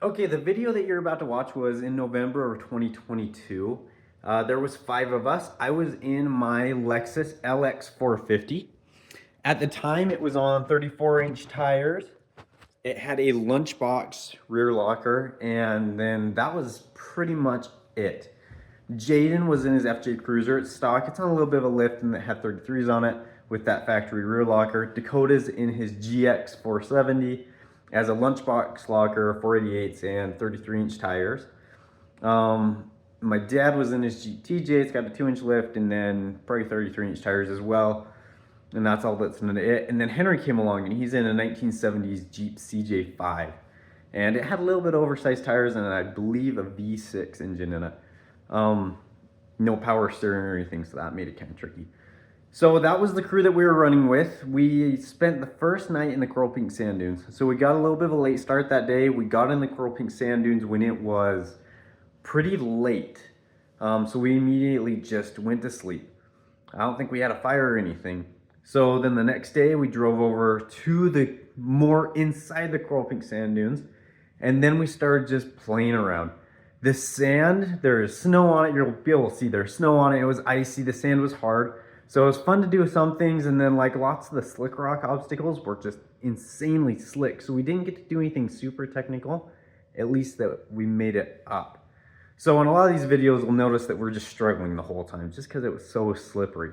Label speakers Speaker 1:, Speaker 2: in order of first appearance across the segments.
Speaker 1: Okay, the video that you're about to watch was in November of 2022. There was 5 of us. I was in my Lexus LX 450. At the time, it was on 34-inch tires. It had a lunchbox rear locker, and then that was pretty much it. Jaden was in his FJ Cruiser. It's stock. It's on a little bit of a lift, and it had 33s on it with that factory rear locker. Dakota's in his GX 470 as a lunchbox locker, 488s, and 33-inch tires. My dad was in his Jeep TJ. It's got a 2-inch lift, and then probably 33-inch tires as well. And that's all that's in it. And then Henry came along, and he's in a 1970s Jeep CJ5. And it had a little bit of oversized tires and I believe a V6 engine in it. No power steering or anything, so that made it kind of tricky. So that was the crew that we were running with. We spent the first night in the Coral Pink Sand Dunes. So we got a little bit of a late start that day. We got in the Coral Pink Sand Dunes when it was pretty late. So we immediately just went to sleep. I don't think we had a fire or anything. So then the next day we drove over to the more inside the Coral Pink Sand Dunes. And then we started just playing around. The sand, there is snow on it. You'll be able to see there's snow on it. It was icy. The sand was hard. So it was fun to do some things. And then like lots of the slick rock obstacles were just insanely slick. So we didn't get to do anything super technical, at least that we made it up. So in a lot of these videos, we'll notice that we're just struggling the whole time just because it was so slippery.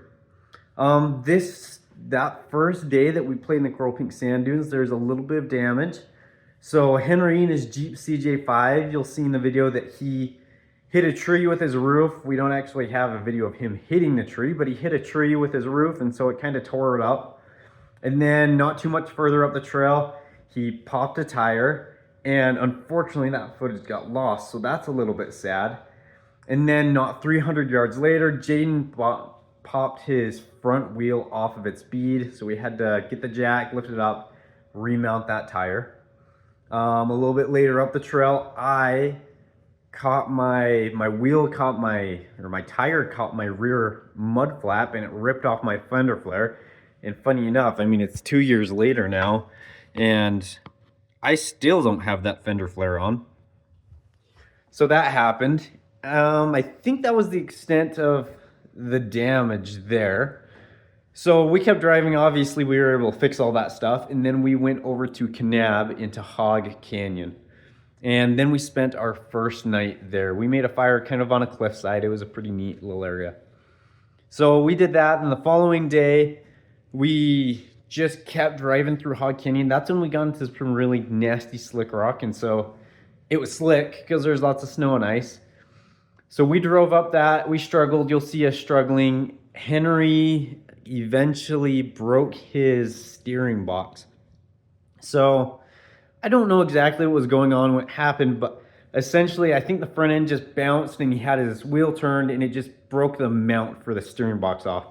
Speaker 1: That first day that we played in the Coral Pink Sand Dunes, there's a little bit of damage. So Henry in his Jeep CJ5, you'll see in the video that he hit a tree with his roof. We don't actually have a video of him hitting the tree, but he hit a tree with his roof, and so it kind of tore it up. And then not too much further up the trail, he popped a tire, and unfortunately that footage got lost, so that's a little bit sad. And then not 300 yards later, Jaden popped his front wheel off of its bead, so we had to get the jack, lift it up, remount that tire. A little bit later up the trail, I caught my tire caught my rear mud flap, and it ripped off my fender flare. And funny enough, I mean, it's 2 years later now, and I still don't have that fender flare on. So that happened. I think that was the extent of the damage there. So we kept driving. Obviously we were able to fix all that stuff, and then we went over to Kanab into Hog Canyon, and then we spent our first night there. We made a fire kind of on a cliffside. It was a pretty neat little area. So we did that, and the following day we just kept driving through Hog Canyon. That's when we got into some really nasty slick rock, and so it was slick because there's lots of snow and ice. So we drove up that. We struggled. You'll see us struggling. Henry eventually broke his steering box. So I don't know exactly what was going on, what happened, but essentially I think the front end just bounced and he had his wheel turned and it just broke the mount for the steering box off.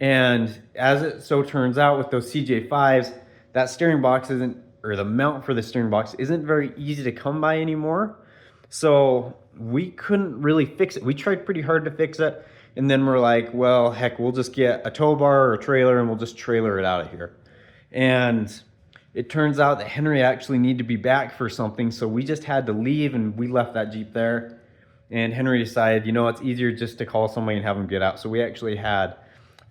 Speaker 1: And as it so turns out with those CJ5s, that steering box isn't, or the mount for the steering box isn't very easy to come by anymore. So we couldn't really fix it. We tried pretty hard to fix it. And then we're like, well, heck, we'll just get a tow bar or a trailer and we'll just trailer it out of here. And it turns out that Henry actually needed to be back for something. So we just had to leave, and we left that Jeep there. And Henry decided, you know, it's easier just to call somebody and have them get out. So we actually had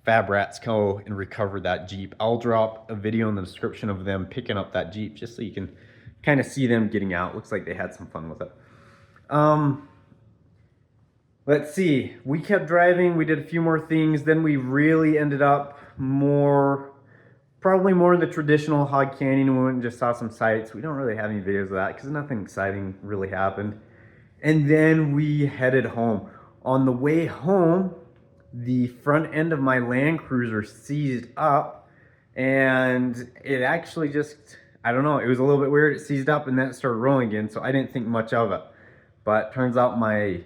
Speaker 1: Fab Rats go and recover that Jeep. I'll drop a video in the description of them picking up that Jeep just so you can kind of see them getting out. Looks like they had some fun with it. Let's see, we kept driving, we did a few more things, then we really ended up probably more in the traditional Hog Canyon. We went and just saw some sights. We don't really have any videos of that because nothing exciting really happened. And then we headed home. On the way home, the front end of my Lancruiser seized up, and it actually just, I don't know, it was a little bit weird. It seized up and then it started rolling again, so I didn't think much of it. But turns out my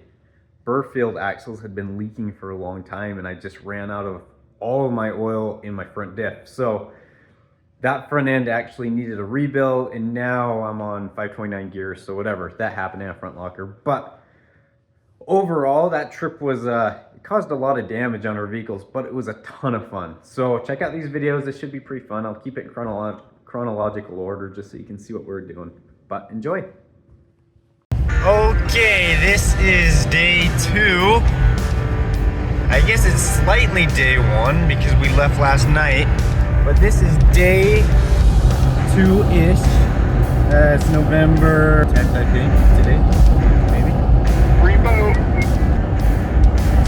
Speaker 1: Burfield axles had been leaking for a long time, and I just ran out of all of my oil in my front diff. So that front end actually needed a rebuild, and now I'm on 529 gears, so whatever, that happened in a front locker. But overall, that trip was, it caused a lot of damage on our vehicles, but it was a ton of fun. So check out these videos, this should be pretty fun. I'll keep it in chronological order just so you can see what we're doing, but enjoy. Okay, this is day 2. I guess it's slightly day 1 because we left last night, but this is day 2-ish. It's November 10th, I think, today, maybe. Reboot.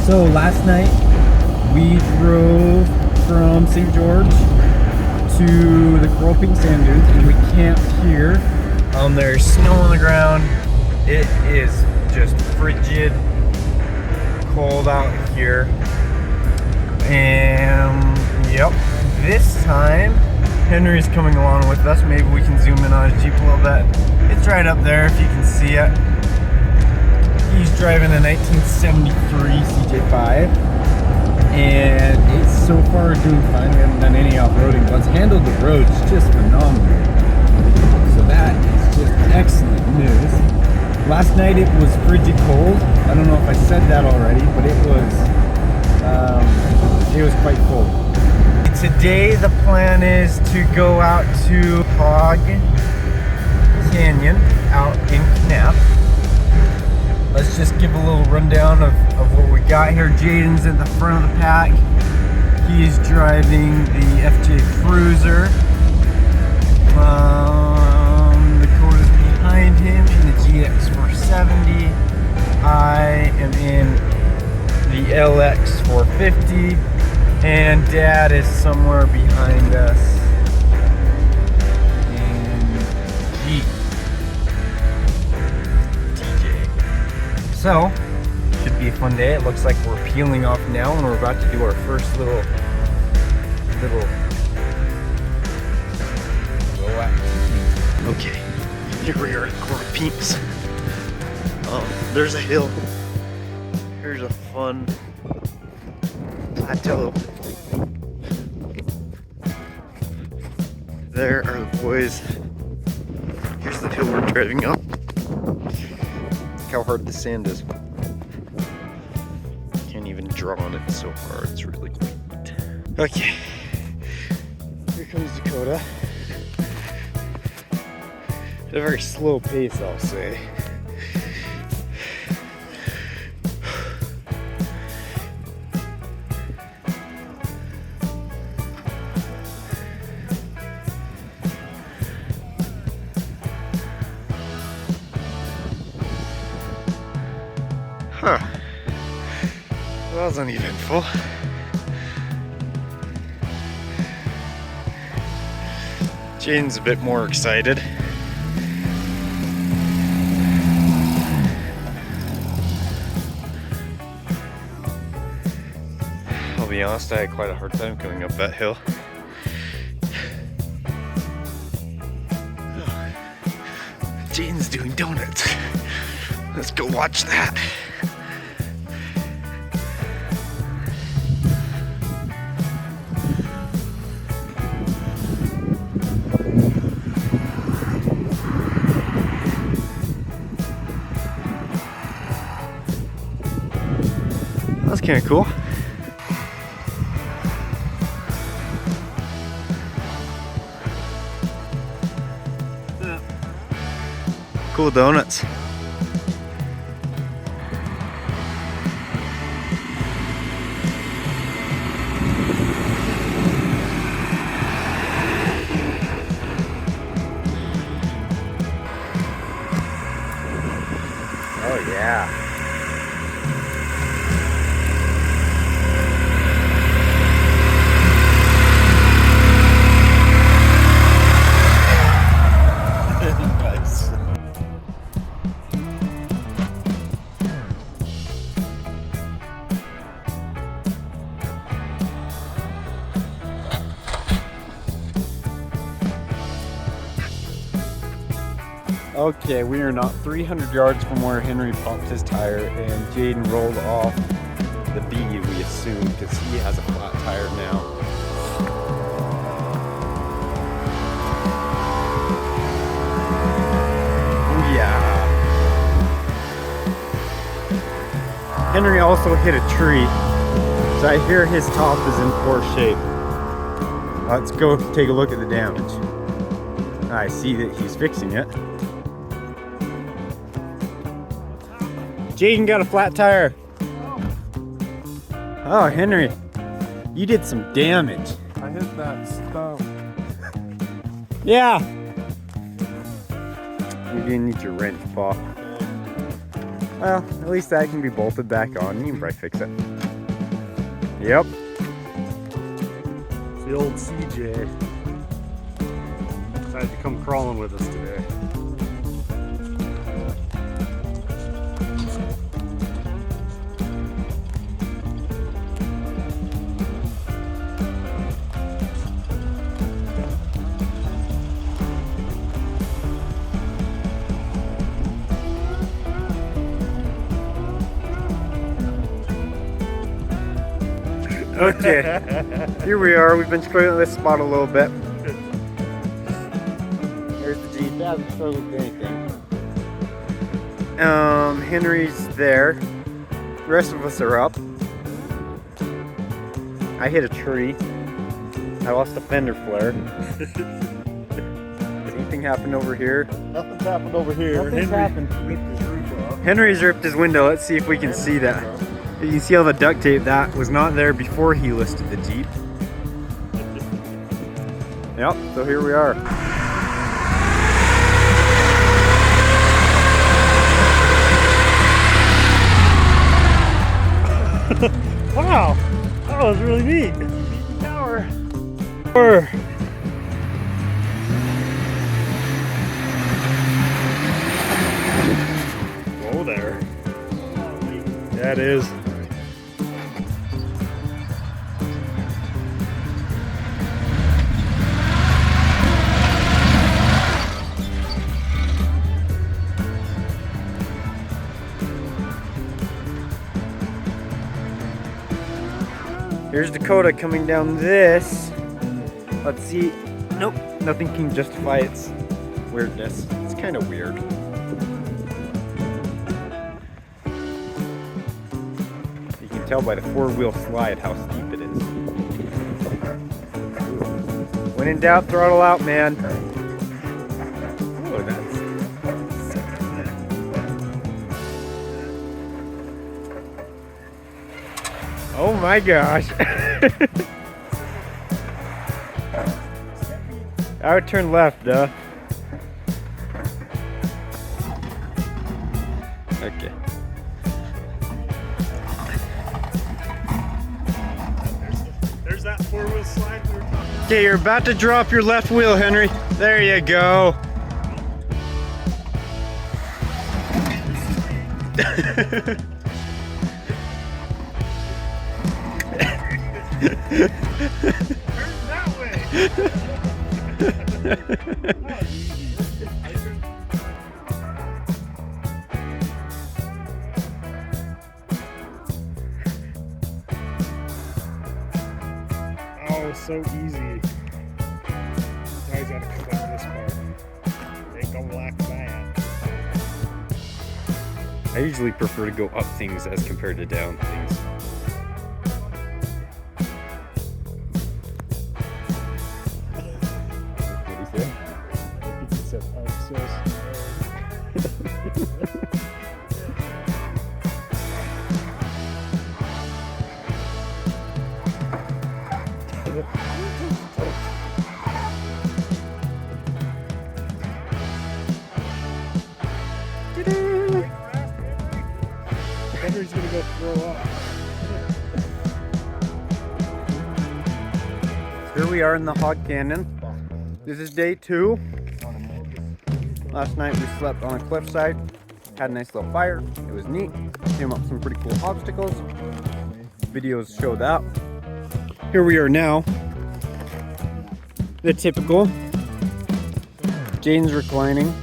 Speaker 1: So last night we drove from St. George to the Coral Pink Sand Dunes, and we camped here. There's snow on the ground. It is just frigid cold out here. And yep, this time Henry's coming along with us. Maybe we can zoom in on his Jeep a little bit. It's right up there if you can see it. He's driving a 1973 CJ5. And it's so far doing fine. We haven't done any off-roading, but it's handled the roads just phenomenally. So that is just excellent news. Last night it was frigid cold. I don't know if I said that already, but it was quite cold. Today the plan is to go out to Hog Canyon out in Kanab. Let's just give a little rundown of what we got here. Jaden's in the front of the pack. He's driving the Lancruiser. Dakota's behind him in the GX470. I am in the LX450. And Dad is somewhere behind us in Jeep. So, should be a fun day. It looks like we're peeling off now and we're about to do our first little activity. Okay, here we are at Coral Pinks. There's a hill. Here's a fun plateau. There are the boys. Here's the hill we're driving up. How hard the sand is. Can't even draw on it, it's so hard. It's really good. Okay, here comes Dakota. At a very slow pace, I'll say. Huh. Well, that was uneventful. Jaden's a bit more excited. I'll be honest, I had quite a hard time coming up that hill. Jaden's doing donuts. Let's go watch that. That's kind of cool. Cool donuts. Oh yeah. Okay, we are not 300 yards from where Henry popped his tire and Jaden rolled off the B, we assume, because he has a flat tire now. Ooh, yeah. Henry also hit a tree, so I hear his top is in poor shape. Let's go take a look at the damage. I see that he's fixing it. Jaden got a flat tire. Oh, Henry, you did some damage.
Speaker 2: I hit that stump.
Speaker 1: Yeah. You're gonna need your wrench, Paul. Well, at least that can be bolted back on. You can probably fix it. Yep.
Speaker 2: It's the old CJ. Decided to come crawling with us today.
Speaker 1: Okay, here we are. We've been struggling with this spot a little bit. There's the Jeep. That hasn't struggled with anything. Henry's there. The rest of us are up. I hit a tree. I lost a fender flare. Anything happened over here?
Speaker 2: Nothing's happened over here.
Speaker 1: Nothing's happened.
Speaker 2: Ripped his roof off.
Speaker 1: Henry's ripped his window. Let's see if we can see that. You can see all the duct tape that was not there before he listed the Jeep. Yep, so here we are.
Speaker 2: Wow, that was really neat. Tower. Whoa there. Yeah, it is.
Speaker 1: Here's Dakota coming down this. Let's see. Nope, nothing can justify its weirdness. It's kind of weird. You can tell by the four-wheel slide how steep it is. When in doubt, throttle out, man. Oh, that's... Oh my gosh. I would turn left, duh. Okay.
Speaker 2: There's that four-wheel slide we were talking about.
Speaker 1: Okay, you're about to drop your left wheel, Henry. There you go.
Speaker 2: Turn that way. Oh, so easy. Now he's got to cut this part. Ain't gonna like that.
Speaker 1: I usually prefer to go up things as compared to down things. What do you say?
Speaker 2: He said, I'm so sorry. Henry's gonna go throw up.
Speaker 1: Here we are in the Hog Canyon. This is day 2. Last night we slept on a cliffside. Had a nice little fire. It was neat. Came up with some pretty cool obstacles. Videos show that. Here we are now. The typical. Jane's reclining.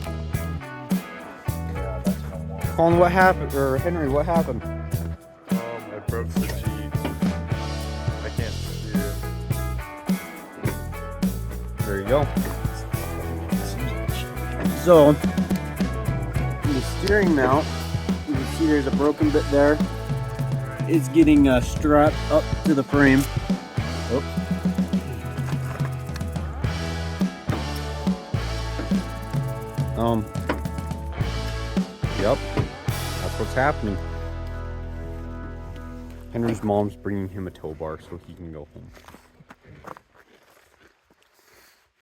Speaker 1: Colin, what happened? Or Henry, what happened?
Speaker 2: I broke the Jeep. I can't steer.
Speaker 1: There you go. So, the steering mount, you can see there's a broken bit there. It's getting strapped up to the frame. Oops. Yep, that's
Speaker 3: what's happening. Henry's mom's bringing him a tow bar so he can go home.